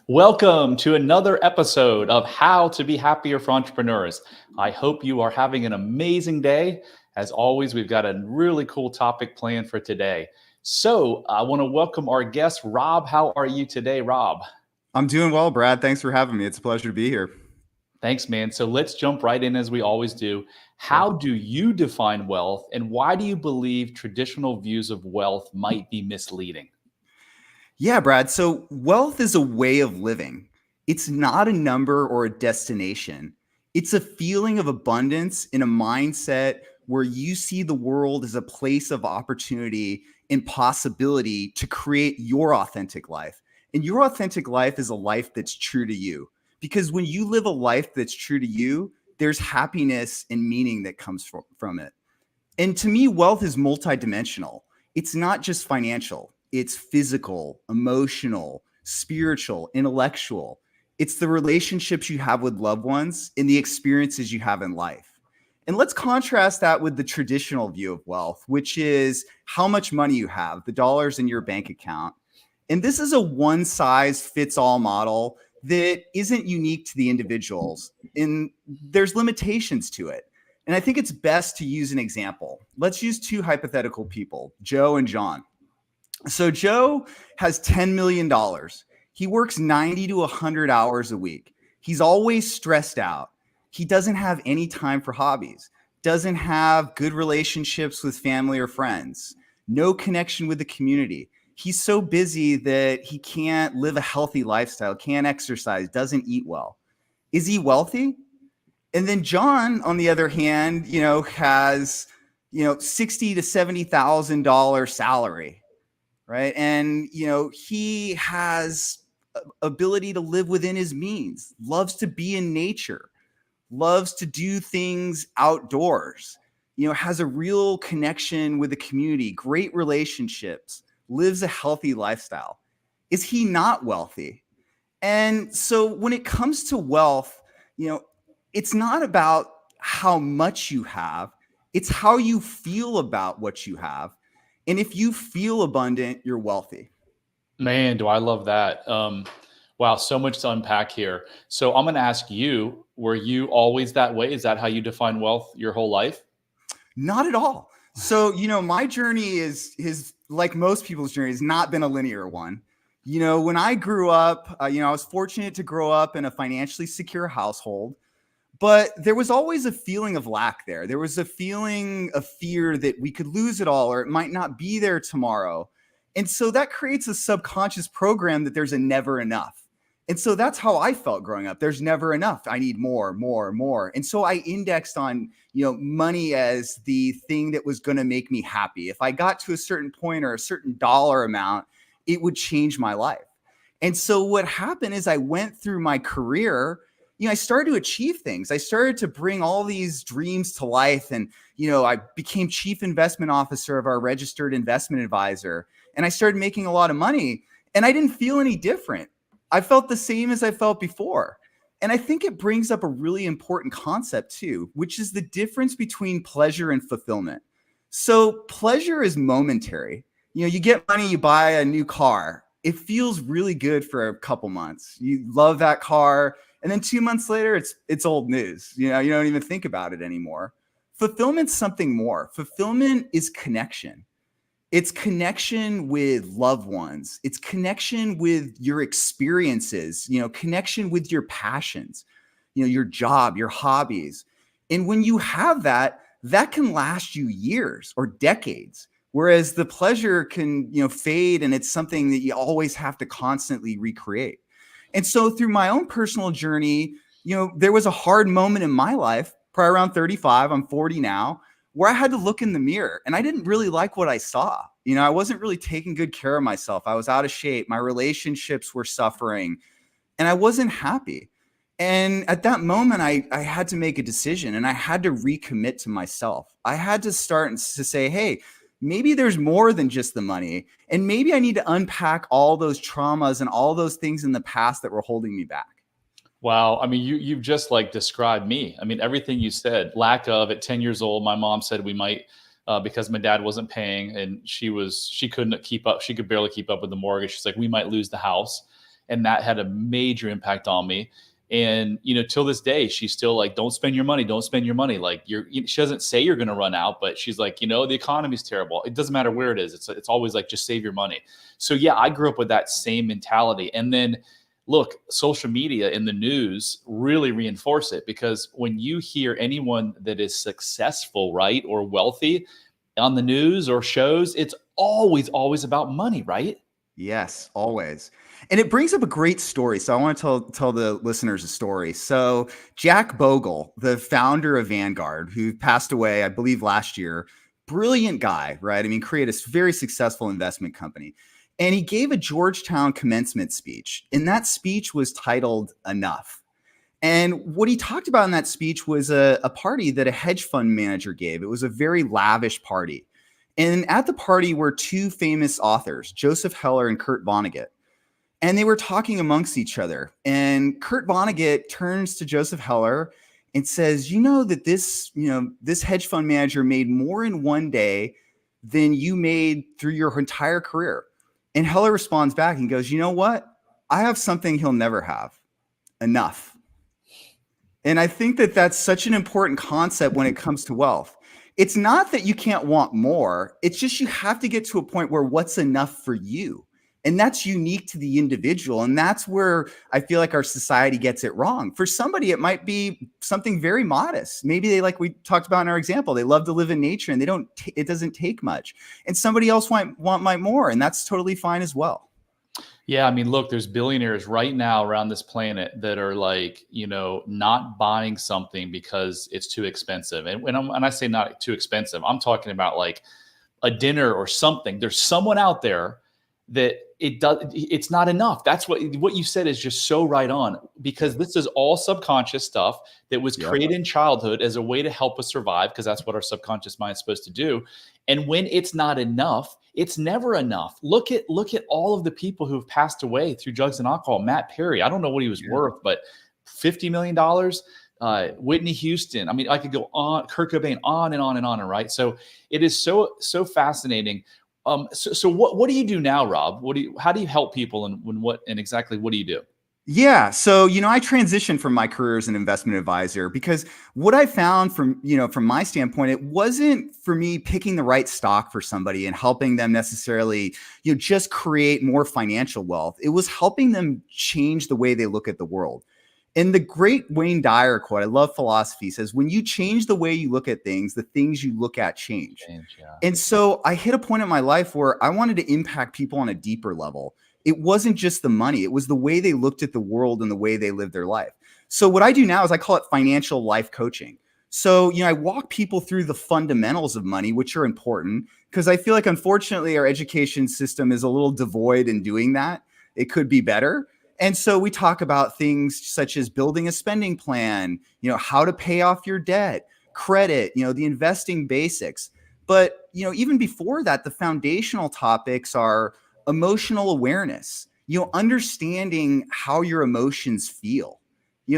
Welcome to another episode of How to Be Happier for Entrepreneurs. I hope you are having an amazing day. As always, we've got a really cool topic planned for today. So I want to welcome our guest, Rob. How are you today, Rob? I'm doing well, Brad. Thanks for having me. It's a pleasure to be here. Thanks, man. So let's jump right in as we always do. Sure. How do you define wealth, and why do you believe traditional views of wealth might be misleading? Yeah, Brad. So wealth is a way of living. It's not a number or a destination. It's a feeling of abundance in a mindset where you see the world as a place of opportunity and possibility to create your authentic life. And your authentic life is a life that's true to you. Because when you live a life that's true to you, there's happiness and meaning that comes from it. And to me, wealth is multidimensional. It's not just financial, it's physical, emotional, spiritual, intellectual. It's the relationships you have with loved ones and the experiences you have in life. And let's contrast that with the traditional view of wealth, which is how much money you have, the dollars in your bank account. And this is a one size fits all model that isn't unique to the individuals. And there's limitations to it. And I think it's best to use an example. Let's use two hypothetical people, Joe and John. So Joe has $10 million. He works 90 to 100 hours a week. He's always stressed out. He doesn't have any time for hobbies, doesn't have good relationships with family or friends, no connection with the community. He's so busy that he can't live a healthy lifestyle, can't exercise, doesn't eat well. Is he wealthy? And then John, on the other hand, has, 60 to $70,000 salary, right? And, he has ability to live within his means, loves to be in nature, loves to do things outdoors, has a real connection with the community, great relationships, lives a healthy lifestyle. Is he not wealthy? And so when it comes to wealth, it's not about how much you have, it's how you feel about what you have. And if you feel abundant, you're wealthy. Man, do I love that. Wow, so much to unpack here. So I'm going to ask you, were you always that way? Is that how you define wealth your whole life? Not at all. So, my journey is like most people's journey, has not been a linear one. When I grew up, I was fortunate to grow up in a financially secure household. But there was always a feeling of lack there. There was a feeling of fear that we could lose it all or it might not be there tomorrow. And so that creates a subconscious program that there's a never enough. And so that's how I felt growing up. There's never enough. I need more, more, more. And so I indexed on, money as the thing that was going to make me happy. If I got to a certain point or a certain dollar amount, it would change my life. And so what happened is I went through my career, I started to achieve things. I started to bring all these dreams to life. And, I became chief investment officer of our registered investment advisor. And I started making a lot of money. And I didn't feel any different. I felt the same as I felt before. And I think it brings up a really important concept too, which is the difference between pleasure and fulfillment. So pleasure is momentary. You get money, you buy a new car. It feels really good for a couple months. You love that car. And then 2 months later, it's old news. You don't even think about it anymore. Fulfillment's something more. Fulfillment is connection. It's connection with loved ones. It's connection with your experiences, connection with your passions, your job, your hobbies. And when you have that, that can last you years or decades. Whereas the pleasure can, fade, and it's something that you always have to constantly recreate. And so through my own personal journey, there was a hard moment in my life, probably around 35, I'm 40 now, where I had to look in the mirror and I didn't really like what I saw. I wasn't really taking good care of myself. I was out of shape. My relationships were suffering and I wasn't happy. And at that moment, I had to make a decision and I had to recommit to myself. I had to start to say, hey, maybe there's more than just the money. And maybe I need to unpack all those traumas and all those things in the past that were holding me back. Wow. I mean, you've just like described me. I mean, everything you said, lack of at 10 years old, my mom said we might, because my dad wasn't paying and she couldn't keep up. She could barely keep up with the mortgage. She's like, we might lose the house. And that had a major impact on me. And, till this day, she's still like, don't spend your money. Don't spend your money. Like she doesn't say you're going to run out, but she's like, the economy's terrible. It doesn't matter where it is. It's always like, just save your money. So yeah, I grew up with that same mentality. And then look, social media and the news really reinforce it, because when you hear anyone that is successful, right, or wealthy on the news or shows, it's always about money, right? Yes, always. And it brings up a great story. So I want to tell the listeners a story. So Jack Bogle, the founder of Vanguard, who passed away, I believe, last year, brilliant guy, right? I mean, created a very successful investment company. And he gave a Georgetown commencement speech. And that speech was titled Enough. And what he talked about in that speech was a party that a hedge fund manager gave. It was a very lavish party. And at the party were two famous authors, Joseph Heller and Kurt Vonnegut. And they were talking amongst each other. And Kurt Vonnegut turns to Joseph Heller and says, that this hedge fund manager made more in one day than you made through your entire career. And Heller responds back and goes, you know what? I have something he'll never have. Enough. And I think that that's such an important concept when it comes to wealth. It's not that you can't want more. It's just you have to get to a point where what's enough for you. And that's unique to the individual. And that's where I feel like our society gets it wrong. For somebody, it might be something very modest. Maybe they, like we talked about in our example, they love to live in nature and it doesn't take much. And somebody else might more. And that's totally fine as well. Yeah, I mean, look, there's billionaires right now around this planet that are like, not buying something because it's too expensive. And when I say not too expensive, I'm talking about like a dinner or something. There's someone out there that it's not enough. That's what you said is just so right on, because this is all subconscious stuff that was created in childhood as a way to help us survive, because that's what our subconscious mind is supposed to do. And when it's not enough, it's never enough. Look at all of the people who have passed away through drugs and alcohol. Matt Perry, I don't know what he was worth, but $50 million. Whitney Houston. I mean, I could go on, Kurt Cobain, on and on and on. And right. So it is so fascinating. So what do you do now, Rob? How do you help people, and exactly what do you do? Yeah. So, I transitioned from my career as an investment advisor because what I found from my standpoint, it wasn't for me picking the right stock for somebody and helping them necessarily, just create more financial wealth. It was helping them change the way they look at the world. And the great Wayne Dyer quote, I love philosophy, says, when you change the way you look at things, the things you look at change. Yeah. And so I hit a point in my life where I wanted to impact people on a deeper level. It wasn't just the money. It was the way they looked at the world and the way they lived their life. So what I do now is I call it financial life coaching. So, I walk people through the fundamentals of money, which are important, because I feel like, unfortunately, our education system is a little devoid in doing that. It could be better. And so we talk about things such as building a spending plan, how to pay off your debt, credit, the investing basics. But, even before that, the foundational topics are emotional awareness, understanding how your emotions feel.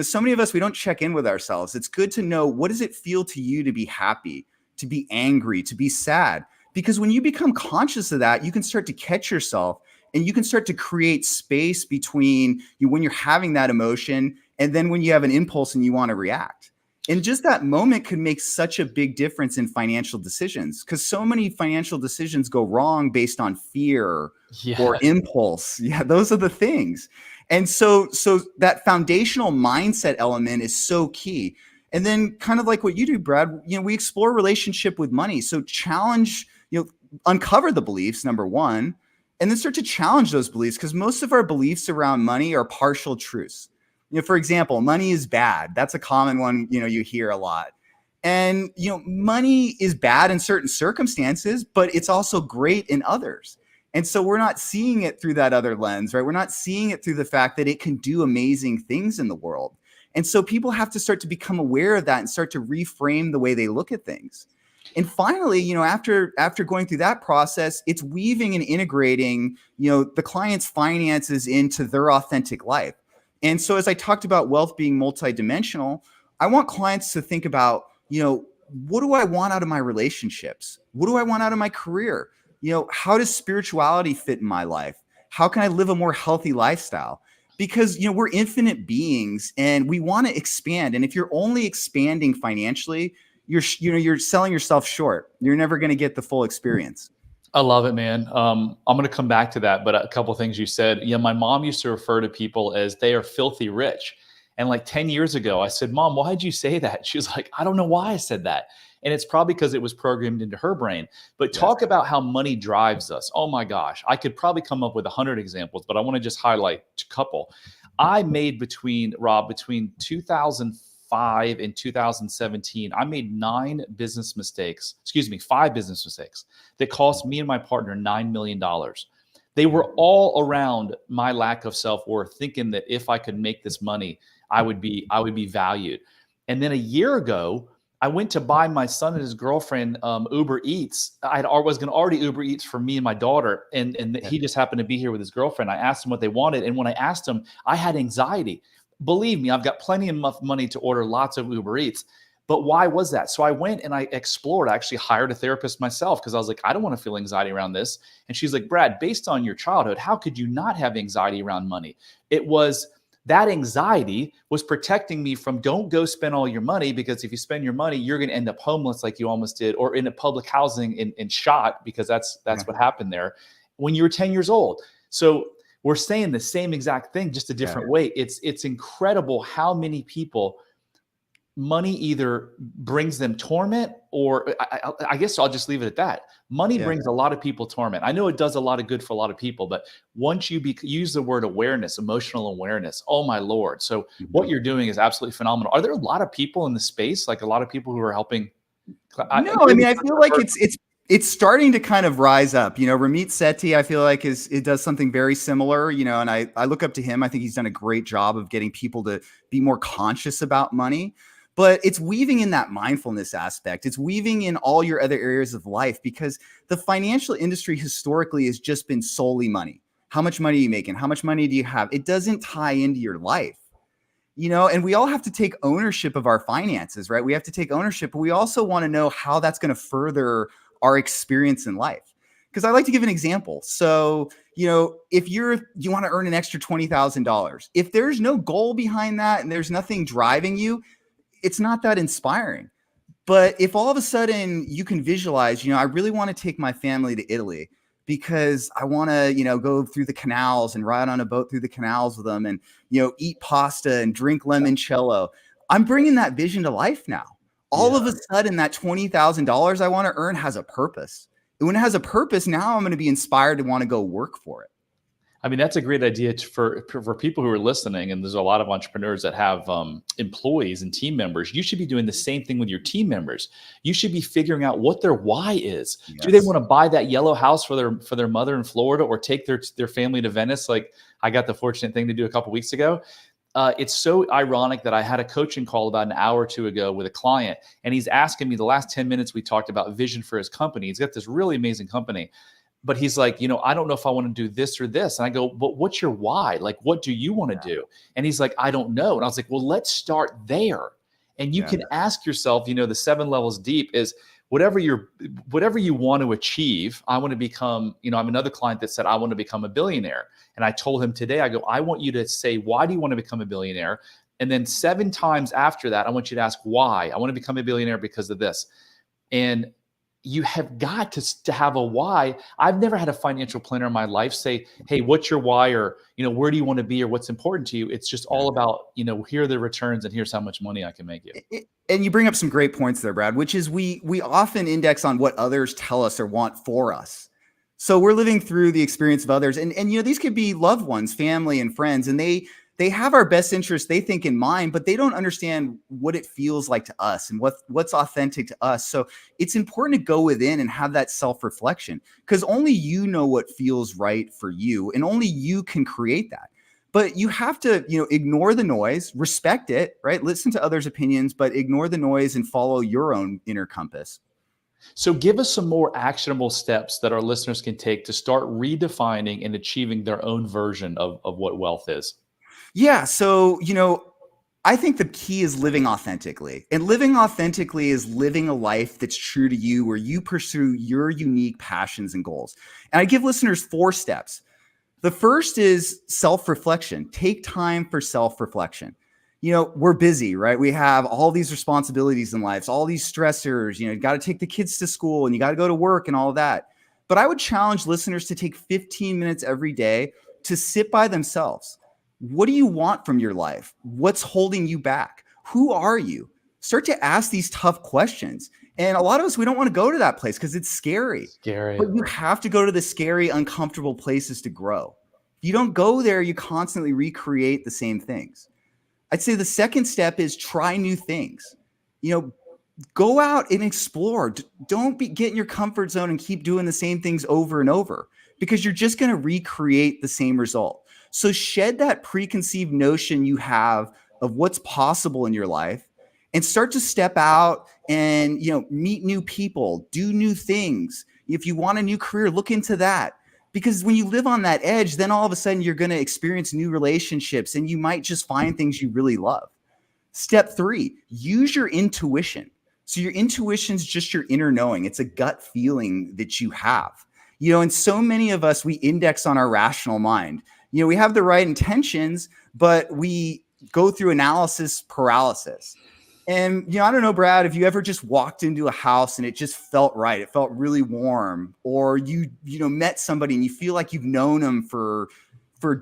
So many of us, we don't check in with ourselves. It's good to know, what does it feel to you to be happy, to be angry, to be sad? Because when you become conscious of that, you can start to catch yourself. And you can start to create space between you when you're having that emotion and then when you have an impulse and you want to react. And just that moment could make such a big difference in financial decisions, because so many financial decisions go wrong based on fear or impulse. Yeah, those are the things. And so that foundational mindset element is so key. And then, kind of like what you do, Brad, we explore relationship with money. So challenge, uncover the beliefs, number one. And then start to challenge those beliefs, because most of our beliefs around money are partial truths. For example, money is bad. That's a common one, you hear a lot. And, money is bad in certain circumstances, but it's also great in others. And so we're not seeing it through that other lens, right? We're not seeing it through the fact that it can do amazing things in the world. And so people have to start to become aware of that and start to reframe the way they look at things. And finally, after going through that process, it's weaving and integrating, the client's finances into their authentic life. And so as I talked about wealth being multidimensional, I want clients to think about, what do I want out of my relationships? What do I want out of my career? How does spirituality fit in my life? How can I live a more healthy lifestyle? because, we're infinite beings and we want to expand. And if you're only expanding financially, you're selling yourself short. You're never going to get the full experience. I love it, man. I'm going to come back to that, but a couple of things you said. Yeah, my mom used to refer to people as they are filthy rich. And like 10 years ago, I said, Mom, why did you say that? She was like, I don't know why I said that. And it's probably because it was programmed into her brain. But talk about how money drives us. Oh my gosh. I could probably come up with 100 examples, but I want to just highlight a couple. I made between 2005 and 2017, I made 5 business mistakes that cost me and my partner $9 million. They were all around my lack of self-worth, thinking that if I could make this money, I would be valued. And then a year ago, I went to buy my son and his girlfriend Uber Eats. I was going to already Uber Eats for me and my daughter, and he just happened to be here with his girlfriend. I asked him what they wanted, and when I asked him, I had anxiety. Believe me, I've got plenty of money to order lots of Uber Eats. But why was that? So I went and I explored. I actually hired a therapist myself because I was like, I don't want to feel anxiety around this. And she's like, Brad, based on your childhood, how could you not have anxiety around money? It was that anxiety was protecting me from don't go spend all your money, because if you spend your money, you're going to end up homeless like you almost did, or in a public housing and shot, because that's what happened there when you were 10 years old. So we're saying the same exact thing, just a different way. It's incredible how many people money either brings them torment, or I guess I'll just leave it at that. Money brings a lot of people torment. I know it does a lot of good for a lot of people, but once you use the word awareness, emotional awareness, oh my Lord. So what you're doing is absolutely phenomenal. Are there a lot of people in the space, like a lot of people who are helping? I feel like it's starting to kind of rise up. Ramit Sethi, I feel like it does something very similar, and I look up to him. I think he's done a great job of getting people to be more conscious about money. But it's weaving in that mindfulness aspect. It's weaving in all your other areas of life, because the financial industry historically has just been solely money. How much money are you making? How much money do you have? It doesn't tie into your life, and we all have to take ownership of our finances, right? We have to take ownership, but we also want to know how that's going to further our experience in life. Because I like to give an example. So, if you want to earn an extra $20,000, if there's no goal behind that and there's nothing driving you, it's not that inspiring. But if all of a sudden you can visualize, I really want to take my family to Italy because I want to, go through the canals and ride on a boat through the canals with them and, eat pasta and drink limoncello. I'm bringing that vision to life now. All of a sudden, that $20,000 I want to earn has a purpose. And when it has a purpose, now I'm going to be inspired to want to go work for it. I mean, that's a great idea for people who are listening. And there's a lot of entrepreneurs that have employees and team members. You should be doing the same thing with your team members. You should be figuring out what their why is. Yes. Do they want to buy that yellow house for their mother in Florida, or take their family to Venice, like I got the fortunate thing to do a couple of weeks ago? It's so ironic that I had a coaching call about an hour or two ago with a client, and he's asking me, the last 10 minutes we talked about vision for his company. He's got this really amazing company. But he's like, I don't know if I want to do this or this. And I go, but what's your why? Like, what do you want to do? And he's like, I don't know. And I was like, well, let's start there. And you can ask yourself, the 7 levels deep is whatever you want to achieve. I want to become, I have another client that said, I want to become a billionaire. And I told him today, I go, I want you to say, why do you want to become a billionaire? And then 7 times after that, I want you to ask why. I want to become a billionaire because of this. And you have got to have a why. I've never had a financial planner in my life say, hey, what's your why? Or, where do you want to be, or what's important to you? It's just all about, here are the returns and here's how much money I can make you. And you bring up some great points there, Brad, which is we often index on what others tell us or want for us. So we're living through the experience of others. And these could be loved ones, family and friends, and they have our best interests, they think, in mind, but they don't understand what it feels like to us and what's authentic to us. So it's important to go within and have that self-reflection, because only you know what feels right for you, and only you can create that. But you have to, ignore the noise, respect it, right? Listen to others' opinions, but ignore the noise and follow your own inner compass. So give us some more actionable steps that our listeners can take to start redefining and achieving their own version of what wealth is. Yeah. So, I think the key is living authentically. And living authentically is living a life that's true to you, where you pursue your unique passions and goals. And I give listeners 4 steps. The first is self-reflection. Take time for self-reflection. We're busy, right? We have all these responsibilities in lives, all these stressors. You got to take the kids to school and you got to go to work and all of that. But I would challenge listeners to take 15 minutes every day to sit by themselves. What do you want from your life? What's holding you back? Who are you? Start to ask these tough questions. And a lot of us, we don't want to go to that place because it's scary. But you have to go to the scary, uncomfortable places to grow. If you don't go there, you constantly recreate the same things. I'd say the second step is try new things. Go out and explore. Don't get in your comfort zone and keep doing the same things over and over because you're just going to recreate the same result. So shed that preconceived notion you have of what's possible in your life and start to step out and, meet new people, do new things. If you want a new career, look into that. Because when you live on that edge, then all of a sudden you're going to experience new relationships and you might just find things you really love. Step 3, use your intuition. So your intuition is just your inner knowing. It's a gut feeling that you have. And so many of us, we index on our rational mind. We have the right intentions, but we go through analysis paralysis. And, I don't know, Brad, if you ever just walked into a house and it just felt right, it felt really warm, or you met somebody and you feel like you've known them for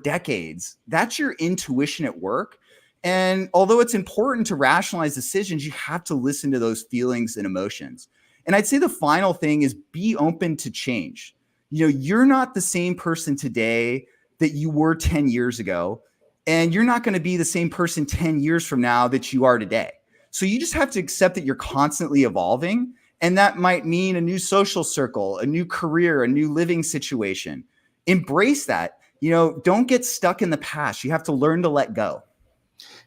decades, that's your intuition at work. And although it's important to rationalize decisions, you have to listen to those feelings and emotions. And I'd say the final thing is be open to change. You're not the same person today that you were 10 years ago, and you're not going to be the same person 10 years from now that you are today. So you just have to accept that you're constantly evolving. And that might mean a new social circle, a new career, a new living situation. Embrace that. Don't get stuck in the past. You have to learn to let go.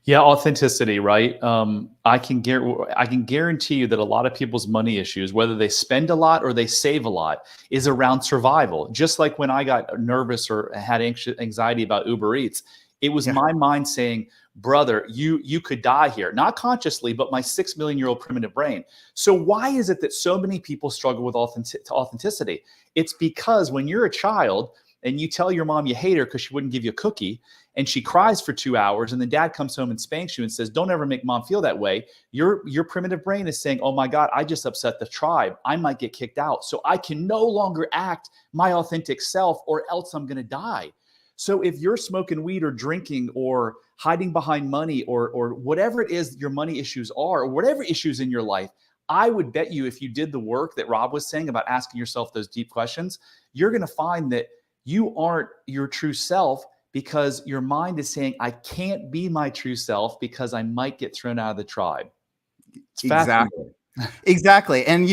Yeah, authenticity, right? I can guarantee you that a lot of people's money issues, whether they spend a lot or they save a lot, is around survival. Just like when I got nervous or had anxiety about Uber Eats, it was my mind saying, brother, you could die here. Not consciously, but my 6 million-year-old primitive brain. So why is it that so many people struggle with authenticity? It's because when you're a child and you tell your mom you hate her because she wouldn't give you a cookie, and she cries for 2 hours, and then dad comes home and spanks you and says, don't ever make mom feel that way. Your primitive brain is saying, oh my God, I just upset the tribe. I might get kicked out. So I can no longer act my authentic self or else I'm going to die. So if you're smoking weed or drinking or hiding behind money or whatever it is your money issues are, or whatever issues in your life, I would bet you if you did the work that Rob was saying about asking yourself those deep questions, you're going to find that you aren't your true self because your mind is saying, I can't be my true self because I might get thrown out of the tribe. It's Exactly. Exactly. And,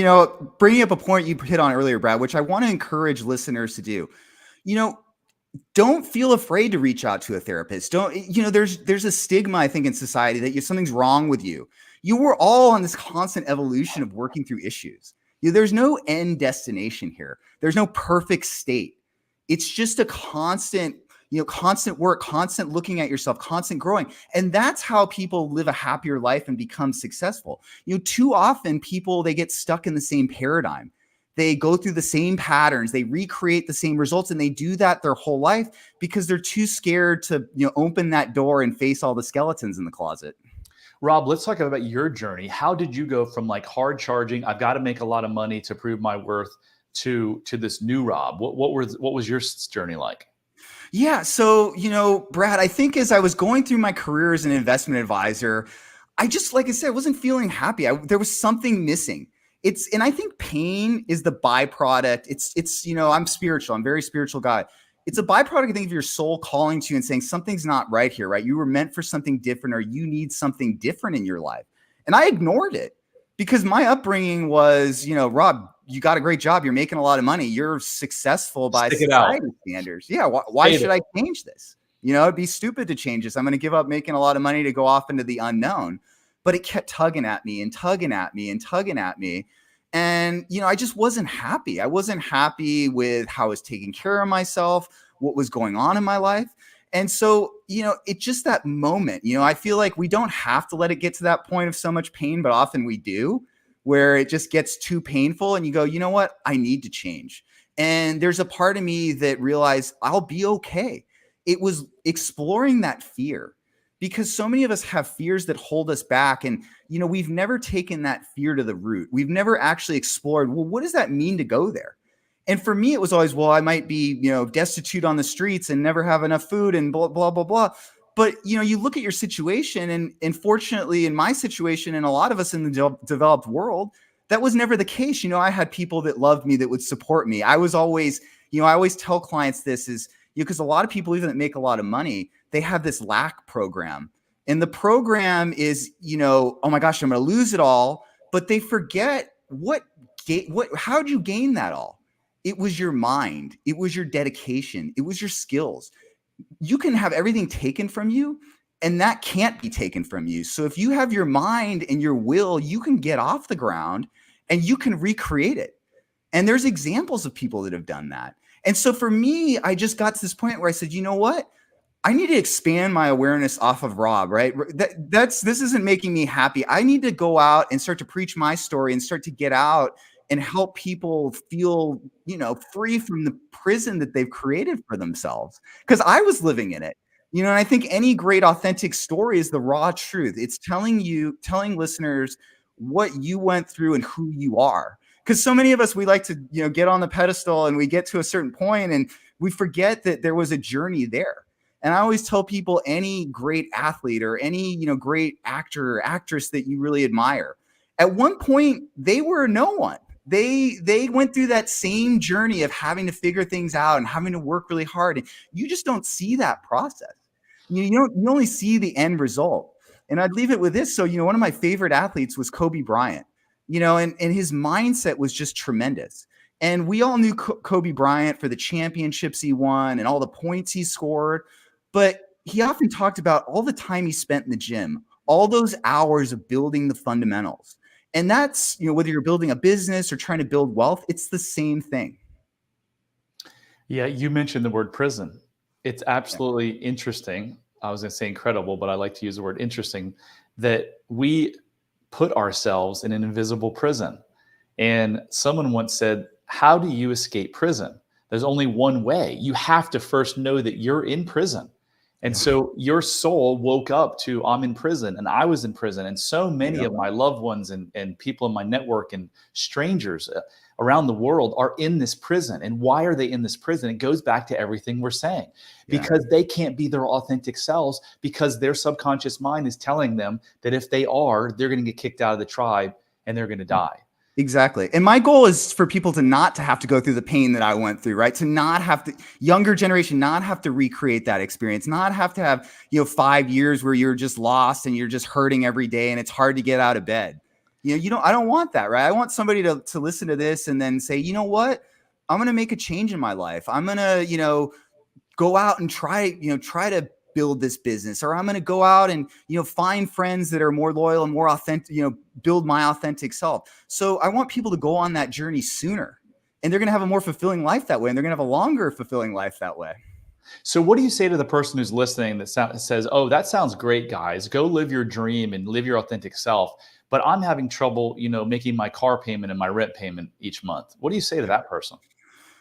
bringing up a point you hit on earlier, Brad, which I want to encourage listeners to do, don't feel afraid to reach out to a therapist. There's a stigma, I think, in society that something's wrong with you. We're all on this constant evolution of working through issues. There's no end destination here. There's no perfect state. It's just a constant work, constant looking at yourself, constant growing. And that's how people live a happier life and become successful. Too often people, they get stuck in the same paradigm. They go through the same patterns, they recreate the same results, and they do that their whole life because they're too scared to, open that door and face all the skeletons in the closet. Rob, let's talk about your journey. How did you go from like hard charging, I've got to make a lot of money to prove my worth, to this new Rob? What was your journey like? Yeah. So, Brad, I think as I was going through my career as an investment advisor, I just, like I said, I wasn't feeling happy. There was something missing. And I think pain is the byproduct. It's, I'm spiritual. I'm a very spiritual guy. It's a byproduct, I think, of your soul calling to you and saying something's not right here, right? You were meant for something different, or you need something different in your life. And I ignored it because my upbringing was, Rob, you got a great job. You're making a lot of money. You're successful by society standards. Yeah. Why should I change this? It'd be stupid to change this. I'm going to give up making a lot of money to go off into the unknown. But it kept tugging at me and tugging at me and tugging at me. And, I just wasn't happy. I wasn't happy with how I was taking care of myself, what was going on in my life. And so, it's just that moment, I feel like we don't have to let it get to that point of so much pain, but often we do, where it just gets too painful and you go, you know what? I need to change. And there's a part of me that realized I'll be okay. It was exploring that fear, because so many of us have fears that hold us back. And, we've never taken that fear to the root. We've never actually explored, well, what does that mean to go there? And for me, it was always, well, I might be, destitute on the streets and never have enough food and blah, blah, blah, blah. But, you look at your situation, and fortunately in my situation and a lot of us in the developed world, that was never the case. I had people that loved me, that would support me. I was always, I always tell clients this is, because a lot of people, even that make a lot of money, they have this lack program. And the program is, oh my gosh, I'm going to lose it all. But they forget how'd you gain that all? It was your mind. It was your dedication. It was your skills. You can have everything taken from you, and that can't be taken from you. So if you have your mind and your will, you can get off the ground and you can recreate it. And there's examples of people that have done that. And so for me, I just got to this point where I said, you know what? I need to expand my awareness off of Rob, right? This isn't making me happy. I need to go out and start to preach my story and start to get out and help people feel, free from the prison that they've created for themselves. Because I was living in it, and I think any great authentic story is the raw truth. It's telling listeners what you went through and who you are. Because so many of us, we like to, get on the pedestal, and we get to a certain point and we forget that there was a journey there. And I always tell people, any great athlete or any, great actor or actress that you really admire, at one point they were no one. They went through that same journey of having to figure things out and having to work really hard. And you just don't see that process. You only see the end result. And I'd leave it with this. So, one of my favorite athletes was Kobe Bryant, and his mindset was just tremendous. And we all knew Kobe Bryant for the championships he won and all the points he scored. But he often talked about all the time he spent in the gym, all those hours of building the fundamentals. And that's, whether you're building a business or trying to build wealth, it's the same thing. Yeah, you mentioned the word prison. It's absolutely interesting. I was going to say incredible, but I like to use the word interesting, that we put ourselves in an invisible prison. And someone once said, how do you escape prison? There's only one way. You have to first know that you're in prison. And so your soul woke up to, I'm in prison, and I was in prison. And so many of my loved ones and people in my network and strangers around the world are in this prison. And why are they in this prison? It goes back to everything we're saying, because they can't be their authentic selves, because their subconscious mind is telling them that if they are, they're going to get kicked out of the tribe and they're going to die. Exactly. And my goal is for people to not to have to go through the pain that I went through, right? To not have to, younger generation, not have to recreate that experience, not have to have, 5 years where you're just lost and you're just hurting every day and it's hard to get out of bed. I don't want that, right? I want somebody to listen to this and then say, you know what? I'm going to make a change in my life. I'm going to, go out and try to build this business, or I'm going to go out and, find friends that are more loyal and more authentic, build my authentic self. So I want people to go on that journey sooner, and they're going to have a more fulfilling life that way. And they're going to have a longer fulfilling life that way. So what do you say to the person who's listening that says, oh, that sounds great, guys, go live your dream and live your authentic self, but I'm having trouble, making my car payment and my rent payment each month? What do you say to that person?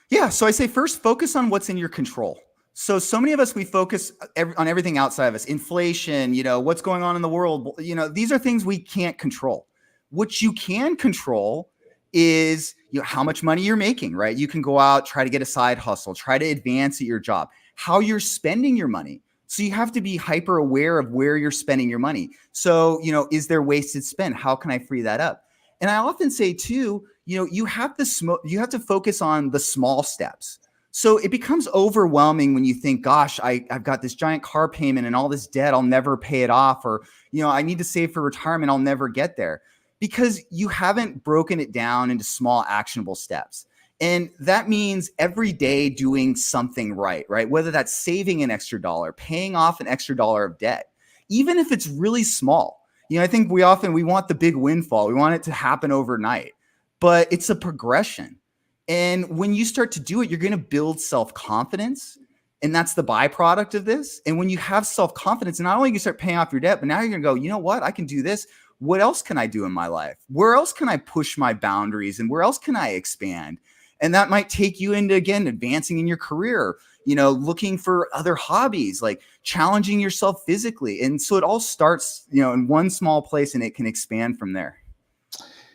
Yeah. So I say, first, focus on what's in your control. So many of us, we focus on everything outside of us, inflation, what's going on in the world. These are things we can't control. What you can control is, how much money you're making, right? You can go out, try to get a side hustle, try to advance at your job, how you're spending your money. So you have to be hyper aware of where you're spending your money. So, is there wasted spend? How can I free that up? And I often say too, you have to focus on the small steps. So it becomes overwhelming when you think, gosh, I've got this giant car payment and all this debt, I'll never pay it off. Or, I need to save for retirement, I'll never get there, because you haven't broken it down into small actionable steps. And that means every day doing something right? Whether that's saving an extra dollar, paying off an extra dollar of debt, even if it's really small. I think we want the big windfall. We want it to happen overnight, but it's a progression. And when you start to do it, you're going to build self-confidence. And that's the byproduct of this. And when you have self-confidence, not only can you start paying off your debt, but now you're going to go, you know what? I can do this. What else can I do in my life? Where else can I push my boundaries? And where else can I expand? And that might take you into, again, advancing in your career, looking for other hobbies, like challenging yourself physically. And so it all starts, in one small place, and it can expand from there.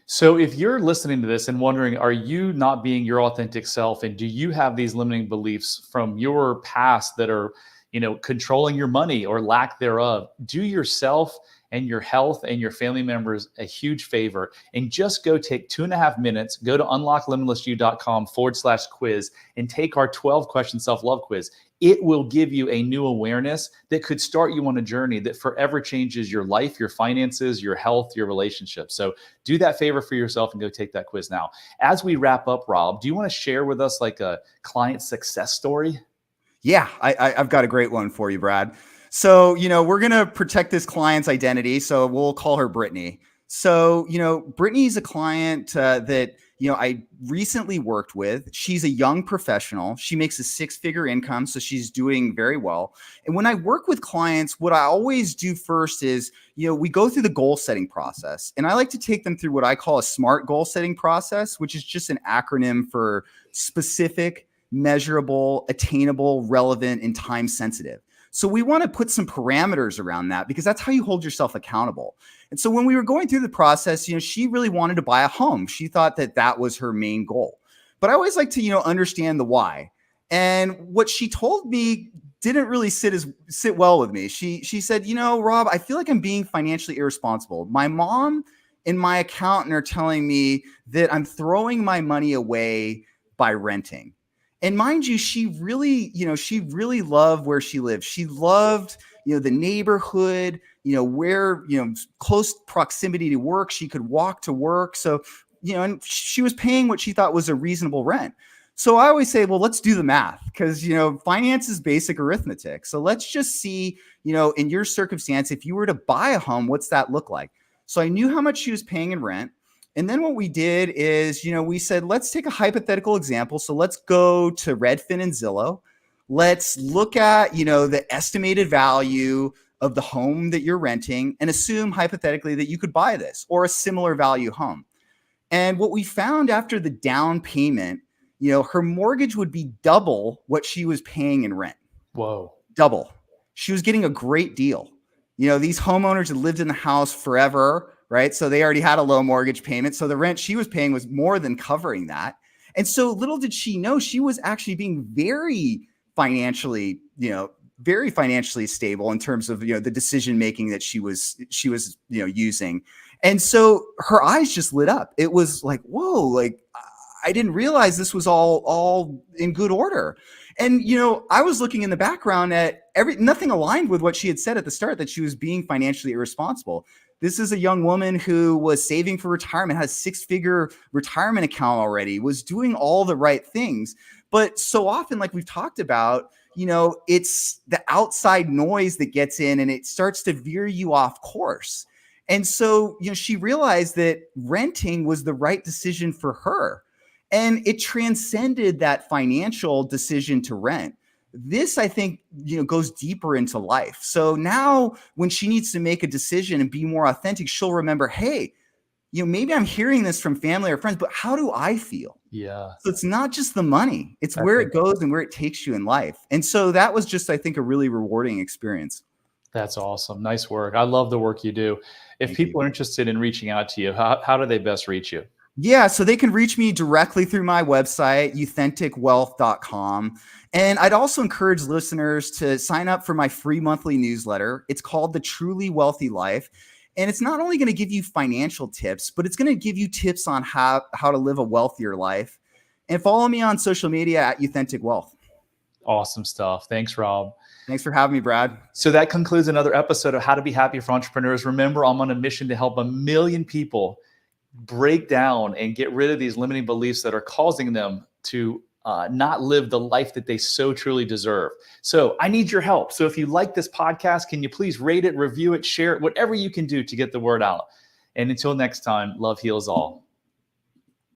So if you're listening to this and wondering, are you not being your authentic self? And do you have these limiting beliefs from your past that are, controlling your money or lack thereof? Do yourself and your health and your family members a huge favor and just go take 2.5 minutes, go to unlocklimitlessyou.com/quiz and take our 12 question self-love quiz. It will give you a new awareness that could start you on a journey that forever changes your life, your finances, your health, your relationships. So do that favor for yourself and go take that quiz now. As we wrap up, Rob, do you want to share with us like a client success story? Yeah, I've got a great one for you, Brad. So, we're going to protect this client's identity. So we'll call her Brittany. So, Brittany's a client that, I recently worked with. She's a young professional. She makes a 6-figure income. So she's doing very well. And when I work with clients, what I always do first is, we go through the goal setting process. And I like to take them through what I call a SMART goal setting process, which is just an acronym for specific, measurable, attainable, relevant, and time sensitive. So we want to put some parameters around that because that's how you hold yourself accountable. And so when we were going through the process, she really wanted to buy a home. She thought that that was her main goal. But I always like to, understand the why. And what she told me didn't really sit well with me. She said, Rob, I feel like I'm being financially irresponsible. My mom and my accountant are telling me that I'm throwing my money away by renting. And mind you, she really loved where she lived. She loved, the neighborhood, where, close proximity to work. She could walk to work. So, and she was paying what she thought was a reasonable rent. So I always say, well, let's do the math because, finance is basic arithmetic. So let's just see, in your circumstance, if you were to buy a home, what's that look like? So I knew how much she was paying in rent. And then what we did is, we said, let's take a hypothetical example. So let's go to Redfin and Zillow. Let's look at, the estimated value of the home that you're renting and assume hypothetically that you could buy this or a similar value home. And what we found after the down payment, her mortgage would be double what she was paying in rent. Whoa. Double. She was getting a great deal. These homeowners had lived in the house forever, right? So they already had a low mortgage payment. So the rent she was paying was more than covering that. And so little did she know she was actually being very financially stable in terms of, the decision-making that she was using. And so her eyes just lit up. It was like, whoa, like I didn't realize this was all in good order. And, I was looking in the background at nothing aligned with what she had said at the start, that she was being financially irresponsible. This is a young woman who was saving for retirement, had a 6-figure retirement account already, was doing all the right things. But so often, like we've talked about, it's the outside noise that gets in and it starts to veer you off course. And so, she realized that renting was the right decision for her. And it transcended that financial decision to rent. This, I think, goes deeper into life. So now when she needs to make a decision and be more authentic, she'll remember, hey, maybe I'm hearing this from family or friends, but how do I feel? Yeah. So it's not just the money, it's where it goes and where it takes you in life. And so that was just, I think, a really rewarding experience. That's awesome. Nice work. I love the work you do. If people are interested in reaching out to you, how do they best reach you? Yeah, so they can reach me directly through my website, authenticwealth.com. And I'd also encourage listeners to sign up for my free monthly newsletter. It's called The Truly Wealthy Life. And it's not only going to give you financial tips, but it's going to give you tips on how to live a wealthier life. And follow me on social media at Authentic Wealth. Awesome stuff. Thanks, Rob. Thanks for having me, Brad. So that concludes another episode of How to Be Happy for Entrepreneurs. Remember, I'm on a mission to help 1 million people break down and get rid of these limiting beliefs that are causing them to not live the life that they so truly deserve. So I need your help. So if you like this podcast, can you please rate it, review it, share it, whatever you can do to get the word out. And until next time, love heals all.